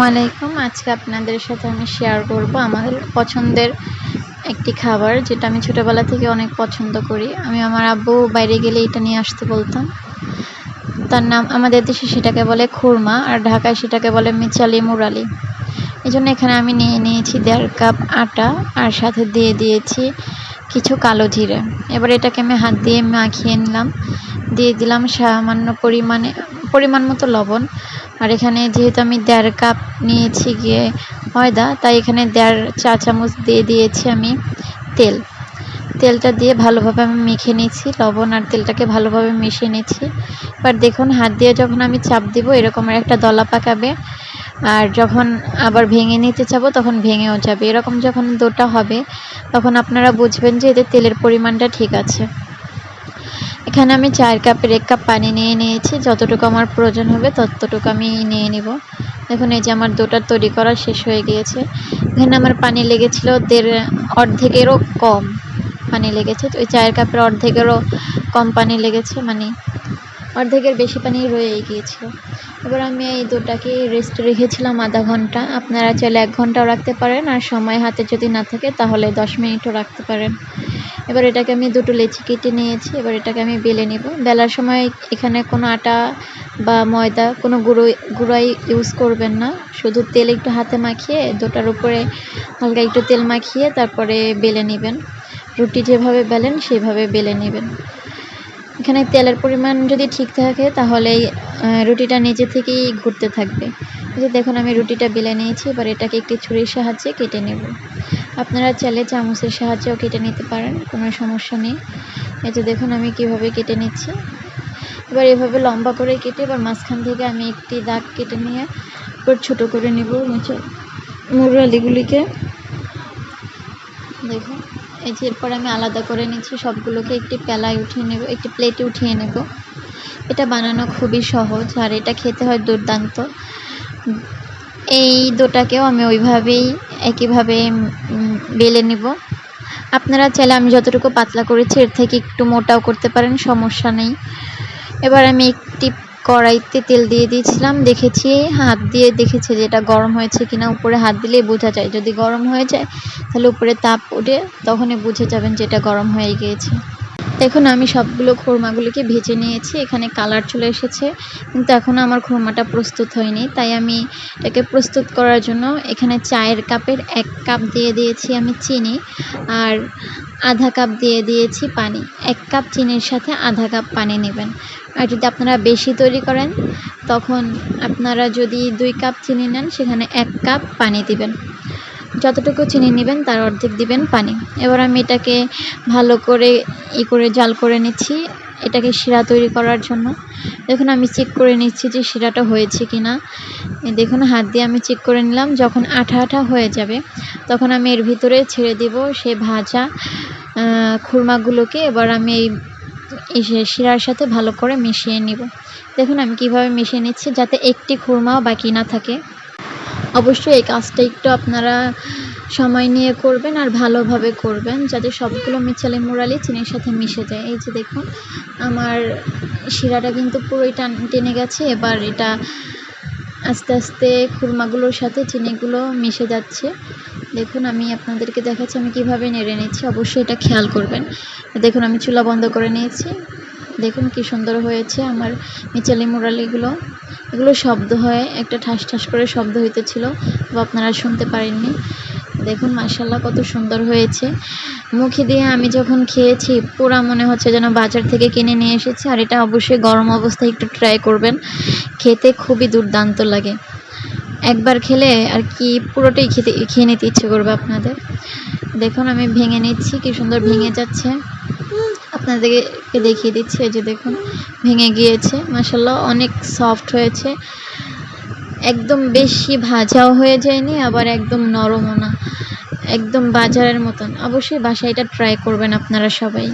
আলাইকুম। আজকে আপনাদের সাথে আমি শেয়ার করব আমাদের পছন্দের একটি খাবার, যেটা আমি ছোটোবেলা থেকে অনেক পছন্দ করি। আমি আমার আব্বু বাইরে গেলে এটা নিয়ে আসতে বলতাম। তার নাম, আমাদের দেশে সেটাকে বলে খুরমা, আর ঢাকায় সেটাকে বলে মিচালি মুরালি। এই জন্য এখানে আমি নিয়ে নিয়েছি 1.5 কাপ আটা, আর সাথে দিয়ে দিয়েছি কিছু কালো জিরে। এবার এটাকে আমি হাত দিয়ে মাখিয়ে নিলাম। দিয়ে দিলাম সামান্য পরিমাণ মতো লবণ। আর এখানে যেহেতু আমি 1.5 কাপ নিয়েছি গিয়ে ময়দা, তাই এখানে 1.5 চা চামচ দিয়ে দিয়েছি আমি তেলটা দিয়ে ভালোভাবে আমি মেখে নিয়েছি। লবণ আর তেলটাকে ভালোভাবে মিশিয়ে নিচ্ছি। এবার দেখুন, হাত দিয়ে যখন আমি চাপ দিব এরকম একটা দলা পাকাবে, আর যখন আবার ভেঙে নিতে চাবো তখন ভেঙেও যাবে। এরকম যখন ডোটা হবে তখন আপনারা বুঝবেন যে এতে তেলের পরিমাণটা ঠিক আছে। এখানে আমি 4 কাপের 1 কাপ পানি নিয়ে নিয়েছি। যতটুকু আমার প্রয়োজন হবে ততটুকু আমি নিয়ে নিব। দেখুন, এই যে আমার ডোটা তৈরি করা শেষ হয়ে গিয়েছে। এখানে আমার পানি লেগেছিল অর্ধেকেরও কম পানি লেগেছে। তো ওই 4 কাপের অর্ধেকেরও কম পানি লেগেছে, মানে অর্ধেকের বেশি পানি রয়ে গিয়েছিল। এবার আমি এই ডোটাকে রেস্টে রেখেছিলাম আধা ঘন্টা। আপনারা চাইলে 1 ঘন্টাও রাখতে পারেন, আর সময় হাতে যদি না থাকে তাহলে 10 মিনিটও রাখতে পারেন। এবার এটাকে আমি 2টো লেচি কেটে নিয়েছি। এবার এটাকে আমি বেলে নেব। বেলার সময় এখানে কোনো আটা বা ময়দা, কোনো গুঁড়াই ইউজ করবেন না। শুধু তেল একটু হাতে মাখিয়ে ডোটার উপরে হালকা একটু তেল মাখিয়ে তারপরে বেলে নেবেন। রুটি যেভাবে বেলেন সেভাবে বেলে নেবেন। এখানে তেলের পরিমাণ যদি ঠিক থাকে তাহলে রুটিটা নিজে থেকেই ঘুরতে থাকবে। এই যে দেখুন, আমি রুটিটা বেলে নিয়েছি। এবার এটাকে একটি ছুরির সাহায্যে কেটে নেব। আপনারা চাইলে চামচের সাহায্যেও কেটে নিতে পারেন, কোনো সমস্যা নেই। এই যে দেখুন আমি কিভাবে কেটে নিচ্ছি। এবার এভাবে লম্বা করে কেটে এবার মাঝখান থেকে আমি একটি দাগ কেটে নিয়ে এবার ছোটো করে নেব নিচে মুরালিগুলিকে। দেখুন, এই যে এরপর আমি আলাদা করে নিচ্ছি সবগুলোকে। একটি প্লেটে উঠিয়ে নেব। এটা বানানো খুবই সহজ, আর এটা খেতে হয় দুর্দান্ত। এই ডোটাকেও আমি একইভাবে বেলে নেব। আপনারা চাইলে আমি যতটুকু পাতলা করেছি এর থেকে একটু মোটাও করতে পারেন, সমস্যা নেই। এবার আমি একটি কড়াইতে তেল দিয়ে দিয়েছিলাম। হাত দিয়ে দেখেছি যে এটা গরম হয়েছে কিনা। উপরে হাত দিলেই বোঝা যায়। যদি গরম হয়ে যায় তাহলে উপরে তাপ উঠে তখনই বুঝে যাবেন যে এটা গরম হয়ে গিয়েছে। দেখুন, আমি সবগুলো খুরমাগুলিকে ভেজে নিয়েছি। এখানে কালার চলে এসেছে, কিন্তু এখনও আমার খুরমাটা প্রস্তুত হয়নি। তাই আমি এটাকে প্রস্তুত করার জন্য এখানে চায়ের কাপের 1 কাপ দিয়ে দিয়েছি আমি চিনি, আর আধা কাপ দিয়ে দিয়েছি পানি। 1 কাপ চিনির সাথে আধা কাপ পানি নেবেন। আর যদি আপনারা বেশি তৈরি করেন তখন আপনারা যদি 2 কাপ চিনি নেন সেখানে 1 কাপ পানি দিবেন। যতটুকু চিনি নেবেন তার অর্ধেক দিবেন পানি। এবার আমি এটাকে ভালো করে জাল করে নিচ্ছি, এটাকে শিরা তৈরি করার জন্য। দেখুন, আমি চেক করে নিচ্ছি যে শিরাটা হয়েছে কিনা। দেখুন, হাত দিয়ে আমি চেক করে নিলাম। যখন আঠা আঠা হয়ে যাবে তখন আমি এর ভিতরে ছেড়ে দেব সেই ভাজা খুরমাগুলোকে। এবার আমি এই শিরার সাথে ভালো করে মিশিয়ে নিব। দেখুন আমি কিভাবে মিশিয়ে নিচ্ছি, যাতে একটি খুরমাও বাকি না থাকে। অবশ্যই এই কাজটা একটু আপনারা সময় নিয়ে করবেন আর ভালোভাবে করবেন, যাতে সবগুলো মিচালি মুরালি চিনির সাথে মিশে যায়। এই যে দেখুন, আমার শিরাটা কিন্তু পুরোই টেনে গেছে। এবার এটা আস্তে আস্তে খুরমাগুলোর সাথে চিনিগুলো মিশে যাচ্ছে। দেখুন, আমি আপনাদেরকে দেখাচ্ছি আমি কিভাবে নেড়ে নিচ্ছি। অবশ্যই এটা খেয়াল করবেন। দেখুন, আমি চুলা বন্ধ করে নিয়েছি। দেখুন কি সুন্দর হয়েছে আমার মিচালি মুরালিগুলো। এগুলো শব্দ হয়, একটা ঠাস ঠাস করে শব্দ হইতেছিল, তবে আপনারা শুনতে পারেননি। দেখুন মাশাআল্লাহ কত সুন্দর হয়েছে। মুখে দিয়ে আমি যখন খেয়েছি পুরা মনে হচ্ছে যেন বাজার থেকে কিনে নিয়ে এসেছি। আর এটা অবশ্যই গরম অবস্থায় একটু ট্রাই করবেন, খেতে খুবই দুর্দান্ত লাগে। একবার খেলে আর কি পুরোটাই খেয়ে নিতে ইচ্ছে করবে আপনাদের। দেখুন আমি ভেঙে নিচ্ছি, কি সুন্দর ভেঙে যাচ্ছে। আপনাদেরকে দেখিয়ে দিচ্ছি। এই যে দেখুন ভেঙে গিয়েছে, মাশাআল্লাহ অনেক সফট হয়েছে। একদম বেশি ভাজাও হয়ে যায়নি, আবার একদম নরমও না, একদম বাজারের মতন। অবশ্যই বাসায় এটা ট্রাই করবেন আপনারা সবাই।